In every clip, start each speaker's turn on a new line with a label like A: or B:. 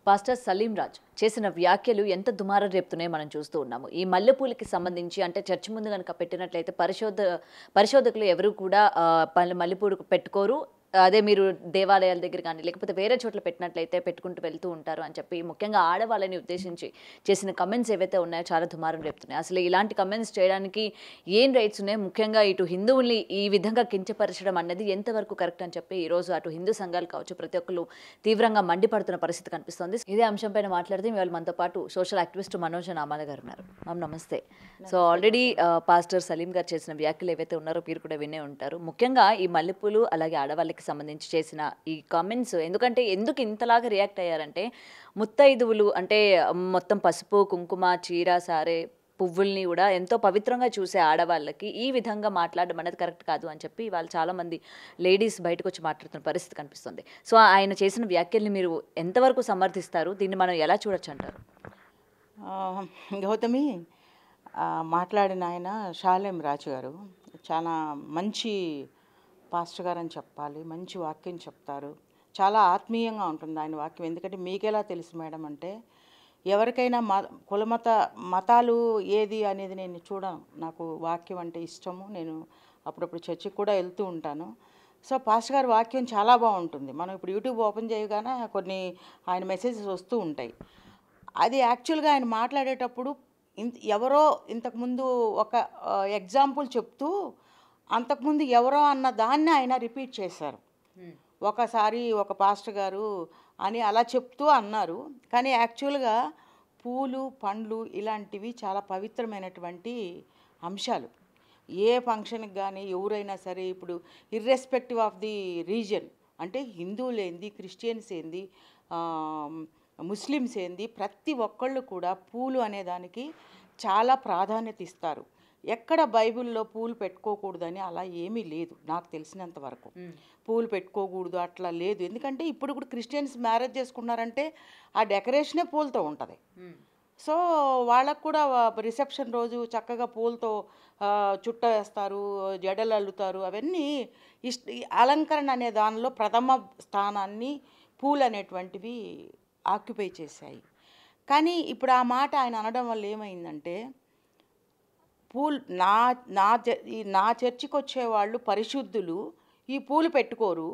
A: Pastor Salim Raj చేసిన వ్యాఖ్యలు ఎంత దుమారం రేపుతున్నాయో మనం చూస్తూ ఉన్నాము. ఈ మల్లెపూలకి సంబంధించి అంటే చర్చి ముందు గనుక పెట్టినట్లయితే పరిశోధకులు ఎవరు కూడా మల్లెపూలు పెట్టుకోరు. అదే మీరు దేవాలయాల దగ్గర కానీ లేకపోతే వేరే చోట్ల పెట్టినట్లయితే పెట్టుకుంటూ వెళ్తూ ఉంటారు అని చెప్పి ముఖ్యంగా ఆడవాళ్ళని ఉద్దేశించి చేసిన కమెంట్స్ ఏవైతే ఉన్నాయో చాలా దుమారం రేపుతున్నాయి. అసలు ఇలాంటి కమెంట్స్ చేయడానికి ఏం రైట్స్ ఉన్నాయి? ముఖ్యంగా ఇటు హిందువుల్ని ఈ విధంగా కించపరచడం అన్నది ఎంతవరకు కరెక్ట్ అని చెప్పి ఈరోజు అటు హిందూ సంఘాలు కావచ్చు ప్రతి ఒక్కరు తీవ్రంగా మండిపడుతున్న పరిస్థితి కనిపిస్తోంది. ఇదే అంశంపైన మాట్లాడితే ఇవాళ మనతో పాటు సోషల్ యాక్టివిస్ట్ మనోజ్ నామాల గారు ఉన్నారు. మ్యామ్ నమస్తే. సో ఆల్రెడీ పాస్టర్ సలీం గారు చేసిన వ్యాఖ్యలు ఏవైతే ఉన్నారో మీరు కూడా వినే ఉంటారు. ముఖ్యంగా ఈ మల్లెపూలు అలాగే ఆడవాళ్ళకి సంబంధించి చేసిన ఈ కామెంట్స్ ఎందుకు ఇంతలాగా రియాక్ట్ అయ్యారంటే ముత్తైదువులు అంటే మొత్తం పసుపు కుంకుమ చీర సారే పువ్వుల్ని కూడా ఎంతో పవిత్రంగా చూసే ఆడవాళ్ళకి ఈ విధంగా మాట్లాడడం అనేది కరెక్ట్ కాదు అని చెప్పి వాళ్ళు చాలామంది లేడీస్ బయటకు వచ్చి మాట్లాడుతున్న పరిస్థితి కనిపిస్తుంది. సో ఆయన చేసిన వ్యాఖ్యల్ని మీరు ఎంతవరకు సమర్థిస్తారు? దీన్ని మనం ఎలా చూడొచ్చు అంటారు?
B: గౌతమి మాట్లాడిన ఆయన షాలేం రాజు గారు చాలా మంచి పాస్టర్ గారు అని చెప్పాలి. మంచి వాక్యం చెప్తారు. చాలా ఆత్మీయంగా ఉంటుంది ఆయన వాక్యం. ఎందుకంటే మీకెలా తెలుసు మేడం అంటే ఎవరికైనా మతాలు ఏది అనేది నేను చూడను. నాకు వాక్యం అంటే ఇష్టము. నేను అప్పుడప్పుడు చర్చికి కూడా వెళ్తూ ఉంటాను. సో పాస్టర్ గారి వాక్యం చాలా బాగుంటుంది. మనం ఇప్పుడు యూట్యూబ్ ఓపెన్ చేయగానే కొన్ని ఆయన మెసేజెస్ వస్తూ ఉంటాయి. అది యాక్చువల్గా ఆయన మాట్లాడేటప్పుడు ఎవరో ఇంతకుముందు ఒక ఎగ్జాంపుల్ చెప్తూ అంతకుముందు ఎవరో అన్న దాన్ని ఆయన రిపీట్ చేశారు. ఒకసారి ఒక పాస్టర్ గారు అని అలా చెప్తూ అన్నారు. కానీ యాక్చువల్గా పూలు పండ్లు ఇలాంటివి చాలా పవిత్రమైనటువంటి అంశాలు. ఏ ఫంక్షన్కి కానీ ఎవరైనా సరే ఇప్పుడు ఇర్రెస్పెక్టివ్ ఆఫ్ ది రీజన్ అంటే హిందువులు ఏంది క్రిస్టియన్స్ ఏంది ముస్లిమ్స్ ఏంది ప్రతి ఒక్కళ్ళు కూడా పూలు అనేదానికి చాలా ప్రాధాన్యత ఇస్తారు. ఎక్కడ బైబిల్లో పూలు పెట్టుకోకూడదని అలా ఏమీ లేదు నాకు తెలిసినంత వరకు. పూలు పెట్టుకోకూడదు అట్లా లేదు. ఎందుకంటే ఇప్పుడు కూడా క్రిస్టియన్స్ మ్యారేజ్ చేసుకున్నారంటే ఆ డెకరేషనే పూలతో ఉంటుంది. సో వాళ్ళకు కూడా రిసెప్షన్ రోజు చక్కగా పూలతో చుట్ట వేస్తారు, జడలు అల్లుతారు. అవన్నీ అలంకరణ అనే దానిలో ప్రథమ స్థానాన్ని పూలు అనేటువంటివి ఆక్యుపై చేశాయి. కానీ ఇప్పుడు ఆ మాట ఆయన అనడం వల్ల ఏమైందంటే పూలు నా చర్చికి వచ్చేవాళ్ళు పరిశుద్ధులు ఈ పూలు పెట్టుకోరు.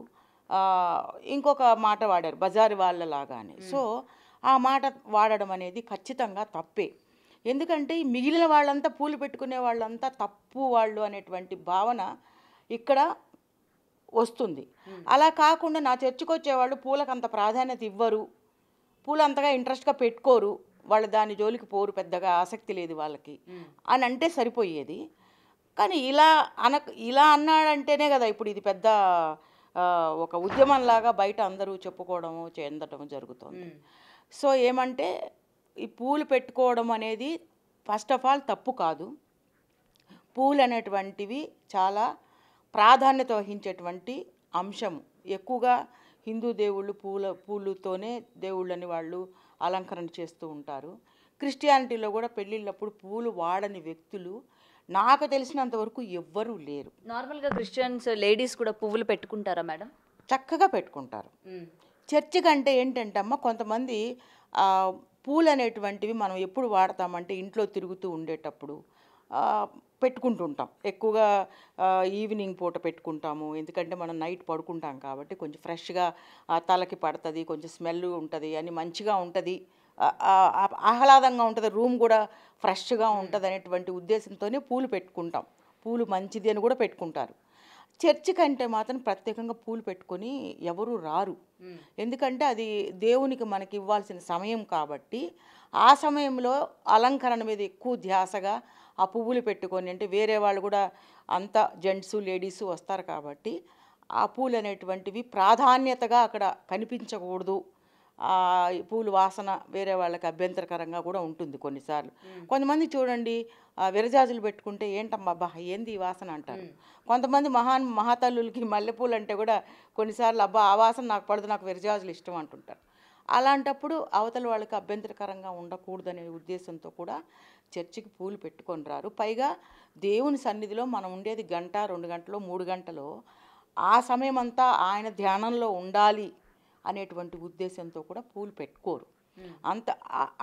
B: ఇంకొక మాట వాడారు బజారు వాళ్ళలాగానే. సో ఆ మాట వాడడం అనేది ఖచ్చితంగా తప్పే. ఎందుకంటే మిగిలిన వాళ్ళంతా పూలు పెట్టుకునే వాళ్ళంతా తప్పు వాళ్ళు అనేటువంటి భావన ఇక్కడ వస్తుంది. అలా కాకుండా నా చర్చికి వచ్చేవాళ్ళు పూలకు అంత ప్రాధాన్యత ఇవ్వరు, పూలు అంతగా ఇంట్రెస్ట్గా పెట్టుకోరు, వాళ్ళు దాని జోలికి పోరు, పెద్దగా ఆసక్తి లేదు వాళ్ళకి అని అంటే సరిపోయేది. కానీ ఇలా అన్నాడంటేనే కదా ఇప్పుడు ఇది పెద్ద ఒక ఉద్యమంలాగా బయట అందరూ చెప్పుకోవడము చెందటము జరుగుతుంది. సో ఏమంటే ఈ పూలు పెట్టుకోవడం అనేది ఫస్ట్ ఆఫ్ ఆల్ తప్పు కాదు. పూలు అనేటువంటివి చాలా ప్రాధాన్యత వహించేటువంటి అంశము. ఎక్కువగా హిందూ దేవుళ్ళు పూలుతోనే దేవుళ్ళని వాళ్ళు అలంకరణ చేస్తూ ఉంటారు. క్రిస్టియానిటీలో కూడా పెళ్ళిళ్ళప్పుడు పూలు వాడని వ్యక్తులు నాకు తెలిసినంతవరకు ఎవ్వరూ లేరు.
A: నార్మల్గా క్రిస్టియన్స్ లేడీస్ కూడా పువ్వులు పెట్టుకుంటారా మేడం?
B: చక్కగా పెట్టుకుంటారు. చర్చి కంటే ఏంటంటే అమ్మ కొంతమంది పూలు అనేటువంటివి మనం ఎప్పుడు వాడతామంటే ఇంట్లో తిరుగుతూ ఉండేటప్పుడు పెట్టుకుంటుంటాం. ఎక్కువగా ఈవినింగ్ పూట పెట్టుకుంటాము. ఎందుకంటే మనం నైట్ పడుకుంటాం కాబట్టి కొంచెం ఫ్రెష్గా తలకి పడుతుంది, కొంచెం స్మెల్ ఉంటుంది అని మంచిగా ఉంటుంది, ఆహ్లాదంగా ఉంటుంది, రూమ్ కూడా ఫ్రెష్గా ఉంటుంది అనేటువంటి ఉద్దేశంతోనే పూలు పెట్టుకుంటాం. పూలు మంచిది అని కూడా పెట్టుకుంటారు. చర్చి కంటే మాత్రం ప్రత్యేకంగా పూలు పెట్టుకొని ఎవరు రారు. ఎందుకంటే అది దేవునికి మనకి ఇవ్వాల్సిన సమయం కాబట్టి ఆ సమయంలో అలంకరణ మీద ఎక్కువ ధ్యాసగా ఆ పువ్వులు పెట్టుకొని అంటే వేరే వాళ్ళు కూడా అంతా జెంట్స్ లేడీస్ వస్తారు కాబట్టి ఆ పూలు అనేటువంటివి ప్రాధాన్యతగా అక్కడ కనిపించకూడదు. పూలు వాసన వేరే వాళ్ళకి అభ్యంతరకరంగా కూడా ఉంటుంది కొన్నిసార్లు. కొంతమంది చూడండి విరజాజులు పెట్టుకుంటే ఏంటమ్మా అబ్బా ఏంది ఈ వాసన అంటారు. కొంతమంది మహాతల్లులకి మల్లెపూలు అంటే కూడా కొన్నిసార్లు అబ్బా ఆ వాసన నాకు పడదు, నాకు విరజాజులు ఇష్టం అంటుంటారు. అలాంటప్పుడు అవతల వాళ్ళకి అభ్యంతరకరంగా ఉండకూడదనే ఉద్దేశంతో కూడా చర్చికి పూలు పెట్టుకొని రారు. పైగా దేవుని సన్నిధిలో మనం ఉండేది 1 గంట 2 గంటలో 3 గంటలో ఆ సమయం అంతా ఆయన ధ్యానంలో ఉండాలి అనేటువంటి ఉద్దేశంతో కూడా పూలు పెట్టుకోరు. అంత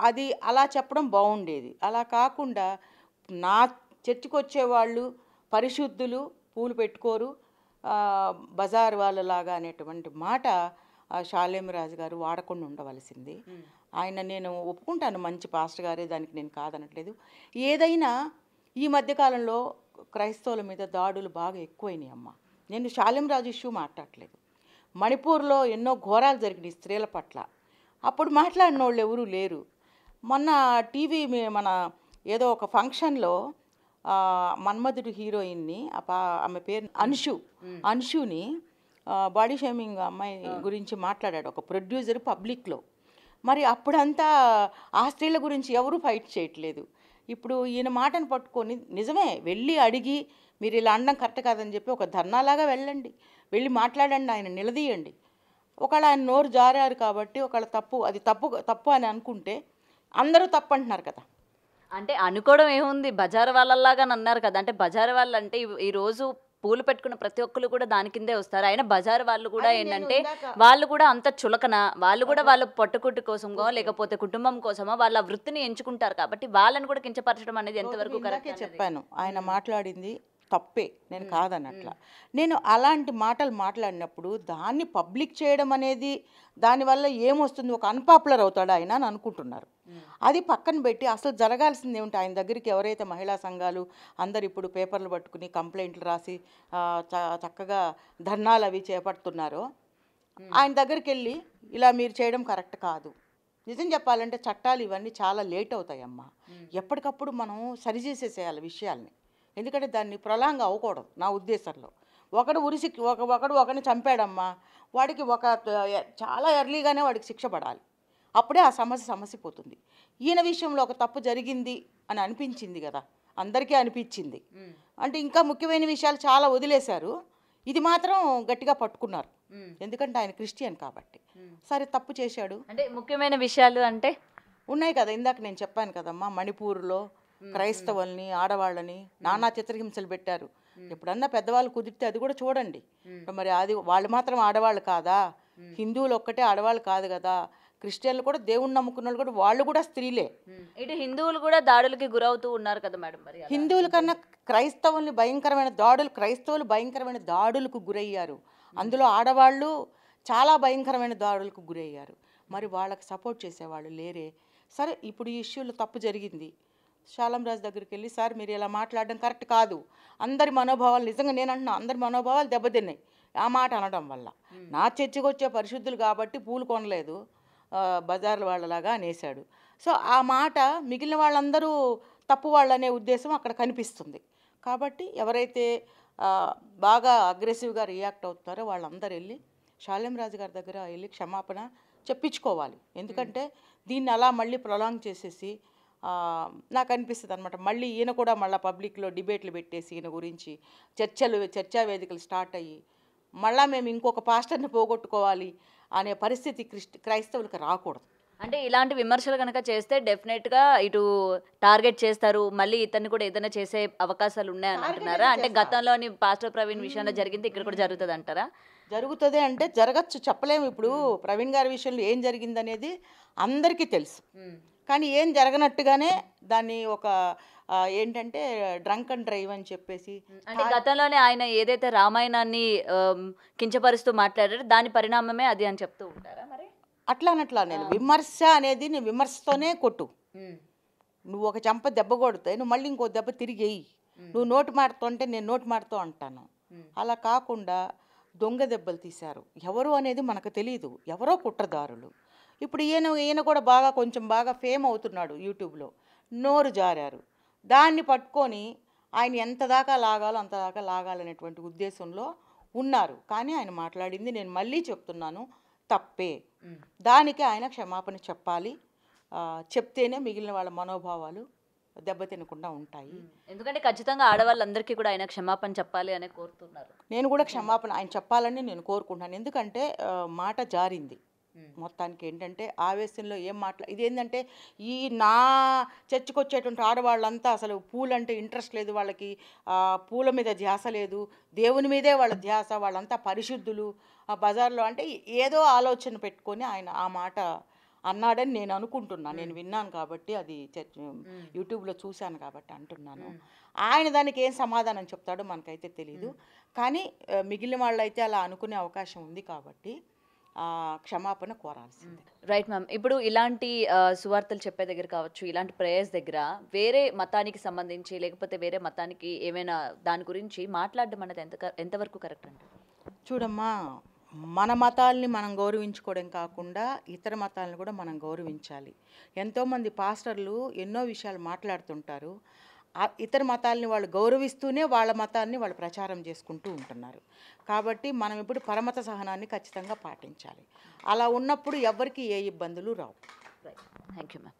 B: అది అలా చెప్పడం బాగుండేది. అలా కాకుండా నా చర్చికి వచ్చేవాళ్ళు పరిశుద్ధులు, పూలు పెట్టుకోరు, బజార్ వాళ్ళలాగా అనేటువంటి మాట షాలేం రాజు గారు వాడకుండా ఉండవలసింది. ఆయన నేను ఒప్పుకుంటాను, మంచి పాస్టర్ గారే, దానికి నేను కాదనట్లేదు. ఏదైనా ఈ మధ్యకాలంలో క్రైస్తవుల మీద దాడులు బాగా ఎక్కువైనాయి అమ్మ. నేను షాలేం రాజు ఇష్యూ మాట్లాడట్లేదు. మణిపూర్లో ఎన్నో ఘోరాలు జరిగినాయి స్త్రీల పట్ల. అప్పుడు మాట్లాడిన వాళ్ళు ఎవరూ లేరు. మొన్న టీవీ మన ఏదో ఒక ఫంక్షన్లో మన్మధుడు హీరోయిన్ని, ఆమె పేరు అంశుని బాడీ షేమింగ్ అమ్మాయి గురించి మాట్లాడాడు ఒక ప్రొడ్యూసర్ పబ్లిక్లో. మరి అప్పుడంతా ఆ స్త్రీల గురించి ఎవరూ ఫైట్ చేయట్లేదు. ఇప్పుడు ఈయన మాటను పట్టుకొని నిజమే వెళ్ళి అడిగి మీరు ఇలా అనడం కరెక్ట్ కాదని చెప్పి ఒక ధర్నాలాగా వెళ్ళండి, వెళ్ళి మాట్లాడండి, ఆయన నిలదీయండి. ఒకవేళ ఆయన నోరు జారారు కాబట్టి ఒకవేళ అది తప్పు అని అనుకుంటే అందరూ తప్పు అంటున్నారు కదా.
A: అంటే అనుకోవడం ఏముంది, బజారు వాళ్ళలాగా అన్నారు కదా. అంటే బజారు వాళ్ళు అంటే ఈరోజు పూలు పెట్టుకున్న ప్రతి ఒక్కరు కూడా దాని కిందే వస్తారు. అయినా బజారు వాళ్ళు కూడా ఏంటంటే వాళ్ళు కూడా అంత చులకన, వాళ్ళు కూడా వాళ్ళ పొట్టుకుట్టు కోసమో లేకపోతే కుటుంబం కోసమో వాళ్ళ వృత్తిని ఎంచుకుంటారు. కాబట్టి వాళ్ళని కూడా కించపరచడం అనేది ఎంతవరకు కరెక్ట్
B: చెప్పాను. ఆయన మాట్లాడింది తప్పే, నేను కాదన్నట్ల. నేను అలాంటి మాటలు మాట్లాడినప్పుడు దాన్ని పబ్లిక్ చేయడం అనేది దానివల్ల ఏమొస్తుంది, ఒక అన్పాపులర్ అవుతాడు ఆయన అని అనుకుంటున్నారు. అది పక్కన పెట్టి అసలు జరగాల్సింది ఏమిటి, ఆయన దగ్గరికి ఎవరైతే మహిళా సంఘాలు అందరు ఇప్పుడు పేపర్లు పట్టుకుని కంప్లైంట్లు రాసి చక్కగా ధర్నాలు అవి చేపడుతున్నారో ఆయన దగ్గరికి వెళ్ళి ఇలా మీరు చేయడం కరెక్ట్ కాదు. నిజం చెప్పాలంటే చట్టాలు ఇవన్నీ చాలా లేట్ అవుతాయమ్మా. ఎప్పటికప్పుడు మనం సరిచేసేసేయాలి విషయాల్ని. ఎందుకంటే దాన్ని ప్రొలాంగ్ అవ్వకూడదు నా ఉద్దేశంలో. ఒకడు ఒకరిని చంపాడమ్మా, వాడికి చాలా ఎర్లీగానే వాడికి శిక్ష పడాలి. అప్పుడే ఆ సమస్య పోతుంది. ఈయన విషయంలో ఒక తప్పు జరిగింది అని అనిపించింది కదా, అందరికీ అనిపించింది. అంటే ఇంకా ముఖ్యమైన విషయాలు చాలా వదిలేశారు, ఇది మాత్రం గట్టిగా పట్టుకున్నారు. ఎందుకంటే ఆయన క్రిస్టియన్ కాబట్టి. సరే తప్పు చేశాడు.
A: అంటే ముఖ్యమైన విషయాలు అంటే
B: ఉన్నాయి కదా, ఇందాక నేను చెప్పాను కదమ్మా, మణిపూర్లో క్రైస్తవుల్ని ఆడవాళ్ళని నానా చిత్రహింసలు పెట్టారు. ఎప్పుడన్నా పెద్దవాళ్ళు కుదిరితే అది కూడా చూడండి. మరి అది వాళ్ళు మాత్రం ఆడవాళ్ళు కాదా? హిందువులు ఒక్కటే ఆడవాళ్ళు కాదు కదా, క్రిస్టియన్లు కూడా దేవుణ్ణి నమ్ముకున్న వాళ్ళు కూడా వాళ్ళు కూడా స్త్రీలే.
A: ఇటు హిందువులు కూడా దాడులకి గురవుతూ ఉన్నారు కదా మేడం. మరి
B: హిందువుల కన్నా క్రైస్తవులు భయంకరమైన దాడులకు గురయ్యారు. అందులో ఆడవాళ్ళు చాలా భయంకరమైన దాడులకు గురయ్యారు. మరి వాళ్ళకి సపోర్ట్ చేసేవాళ్ళు లేరే. సరే ఇప్పుడు ఈ ఇష్యూలో తప్పు జరిగింది, షాలేం రాజు దగ్గరికి వెళ్ళి సార్ మీరు ఇలా మాట్లాడడం కరెక్ట్ కాదు, అందరి మనోభావాలు, నిజంగా నేను అంటున్నా అందరి మనోభావాలు దెబ్బతిన్నాయి ఆ మాట అనడం వల్ల. నా చర్చికి వచ్చే పరిశుద్ధులు కాబట్టి పూలు కొనలేదు, బజార్ల వాళ్ళలాగా అనేసాడు. సో ఆ మాట మిగిలిన వాళ్ళందరూ తప్పు వాళ్ళనే ఉద్దేశం అక్కడ కనిపిస్తుంది. కాబట్టి ఎవరైతే బాగా అగ్రెసివ్గా రియాక్ట్ అవుతారో వాళ్ళందరూ వెళ్ళి షాలేం రాజు గారి దగ్గర వెళ్ళి క్షమాపణ చెప్పించుకోవాలి. ఎందుకంటే దీన్ని అలా మళ్ళీ ప్రొలాంగ్ చేసేసి నాకు అనిపిస్తుంది అనమాట, మళ్ళీ ఈయన కూడా మళ్ళీ పబ్లిక్లో డిబేట్లు పెట్టేసి ఈయన గురించి చర్చా వేదికలు స్టార్ట్ అయ్యి మళ్ళీ మేము ఇంకొక పాస్టర్ని పోగొట్టుకోవాలి అనే పరిస్థితి క్రైస్తవులకు రాకూడదు.
A: అంటే ఇలాంటి విమర్శలు కనుక చేస్తే డెఫినెట్గా ఇటు టార్గెట్ చేస్తారు, మళ్ళీ ఇతన్ని కూడా ఏదైనా చేసే అవకాశాలు ఉన్నాయని అంటున్నారా? అంటే గతంలోని పాస్టర్ ప్రవీణ్ విషయంలో జరిగింది, ఇక్కడ కూడా జరుగుతుంది అంటారా?
B: జరుగుతుంది అంటే జరగచ్చు, చెప్పలేము. ఇప్పుడు ప్రవీణ్ గారి విషయంలో ఏం జరిగిందనేది అందరికీ తెలుసు, కానీ ఏం జరగనట్టుగానే దాన్ని ఒక ఏంటంటే డ్రంక్ అండ్ డ్రైవ్ అని చెప్పేసి,
A: అంటే గతంలోనే ఆయన ఏదైతే రామాయణాన్ని కించపరుస్తూ మాట్లాడారో దాని పరిణామమే అది అని చెప్తూ ఉంటారా? మరి
B: అట్లా నేను విమర్శ అనేది నీ విమర్శతోనే కొట్టు. నువ్వు ఒక చెంప దెబ్బ కొడితే నువ్వు మళ్ళీ ఇంకో దెబ్బ తిరిగి వేయి. నువ్వు నోటి మాటతో అంటే నేను నోటి మాటతో అంటాను. అలా కాకుండా దొంగ దెబ్బలు తీశారు. ఎవరు అనేది మనకు తెలియదు, ఎవరో కుట్రదారులు. ఇప్పుడు ఈయన కూడా కొంచెం బాగా ఫేమ్ అవుతున్నాడు యూట్యూబ్లో. నోరు జారారు, దాన్ని పట్టుకొని ఆయన ఎంత దాకా లాగాలో అంత దాకా లాగాలనేటువంటి ఉద్దేశంలో ఉన్నారు. కానీ ఆయన మాట్లాడింది నేను మళ్ళీ చెప్తున్నాను తప్పే. దానికి ఆయన క్షమాపణ చెప్పాలి. చెప్తేనే మిగిలిన వాళ్ళ మనోభావాలు దెబ్బతినకుండా ఉంటాయి.
A: ఎందుకంటే ఖచ్చితంగా ఆడవాళ్ళందరికీ కూడా ఆయన క్షమాపణ చెప్పాలి అని కోరుతున్నారు.
B: నేను కూడా క్షమాపణ ఆయన చెప్పాలని నేను కోరుకుంటున్నాను. ఎందుకంటే మాట జారింది. మొత్తానికి ఏంటంటే ఆవేశంలో ఏం ఇదేంటంటే నా చర్చికి వచ్చేటువంటి ఆడవాళ్ళంతా అసలు పూలంటే ఇంట్రెస్ట్ లేదు వాళ్ళకి, పూల మీద ధ్యాస లేదు, దేవుని మీదే వాళ్ళ ధ్యాస, వాళ్ళంతా పరిశుద్ధులు, ఆ బజార్లో అంటే ఏదో ఆలోచన పెట్టుకొని ఆయన ఆ మాట అన్నాడని నేను అనుకుంటున్నాను. నేను విన్నాను కాబట్టి, అది యూట్యూబ్లో చూశాను కాబట్టి అంటున్నాను. ఆయన దానికి ఏం సమాధానం చెప్తాడో మనకైతే తెలీదు. కానీ మిగిలిన వాళ్ళైతే అలా అనుకునే అవకాశం ఉంది కాబట్టి క్షమాపణ కోరాల్సిందే.
A: Right ma'am. ఇప్పుడు ఇలాంటి సువార్తలు చెప్పే దగ్గర కావచ్చు, ఇలాంటి ప్రేయర్స్ దగ్గర వేరే మతానికి సంబంధించి లేకపోతే వేరే మతానికి ఏమైనా దాని గురించి మాట్లాడడం అనేది ఎంతవరకు కరెక్ట్ అండి?
B: చూడమ్మా, మన మతాల్ని మనం గౌరవించుకోవడం కాకుండా ఇతర మతాలను కూడా మనం గౌరవించాలి. ఎంతోమంది పాస్టర్లు ఎన్నో విషయాలు మాట్లాడుతుంటారు. ఇతర మతాల్ని వాళ్ళు గౌరవిస్తూనే వాళ్ళ మతాన్ని వాళ్ళు ప్రచారం చేసుకుంటూ ఉంటున్నారు. కాబట్టి మనం ఇప్పుడు పరమత సహనాన్ని ఖచ్చితంగా పాటించాలి. అలా ఉన్నప్పుడు ఎవరికి ఏ ఇబ్బందులు రావు.
A: రైట్. Thank you ma'am.